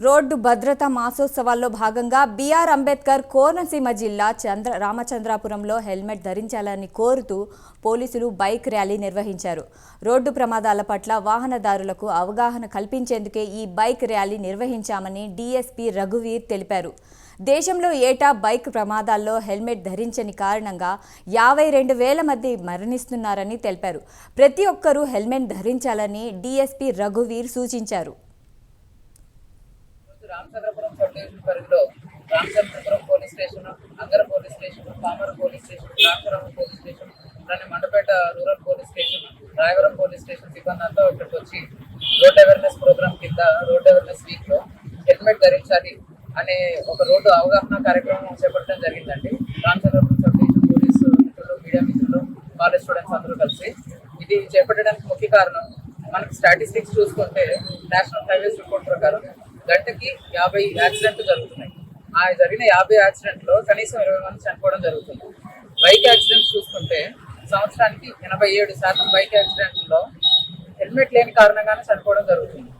Road భద్రతా మాసోత్సవాల్లో భాగంగా BR Ambedkar Konaseema జిల్లా రామచంద్రాపురంలో హెల్మెట్ ధరించాలని కోరుతూ పోలీసులు బైక్ ర్యాలీ నిర్వహించారు. రోడ్డు ప్రమాదాల పట్ల వాహనదారులకు అవగాహన కల్పించేందుకే ఈ బైక్ ర్యాలీ నిర్వహించామని డీఎస్పీ రఘువీర్ తెలిపారు. దేశంలో ఏటా బైక్ ప్రమాదాల్లో హెల్మెట్ ధరించని కారణంగా 52,000 మంది మరణిస్తున్నారని తెలిపారు. ప్రతి ఒక్కరూ హెల్మెట్ ధరించాలని డీఎస్పీ రఘువీర్ సూచించారు. రామచంద్రపురం సబ్ డివిజన్ పరిధిలో Ramachandrapuram police station, Angara police station, Pamara police station, Ramachandrapuram police station, Mandapeta rural police station, Rayavaram police station సిబ్బంది అంతా ఇక్కడికి వచ్చి రోడ్ అవేర్నెస్ ప్రోగ్రామ్ కింద రోడ్ అవేర్నెస్ వీక్ లో హెల్మెట్ ధరించాలి అనే ఒక రోడ్డు అవగాహన కార్యక్రమం చేపట్టడం జరిగిందండి. రామచంద్రపురం సబ్ డివిజన్ పోలీసు మిత్రులు, మీడియా మిత్రులు, కాలేజ్ స్టూడెంట్స్ అందరూ కలిసి ఇది చేపట్టడానికి ముఖ్య కారణం మనకి స్టాటిస్టిక్స్ చూసుకుంటే నేషనల్ హైవేస్ రిపోర్ట్ ప్రకారం గంటకి 50 యాక్సిడెంట్లు జరుగుతున్నాయి. ఆ జరిగిన 50 యాక్సిడెంట్లో కనీసం 20 మంది చనిపోవడం జరుగుతుంది. బైక్ యాక్సిడెంట్స్ చూసుకుంటే సంవత్సరానికి 87% బైక్ యాక్సిడెంట్లో హెల్మెట్ లేని కారణంగానే చనిపోవడం జరుగుతుంది.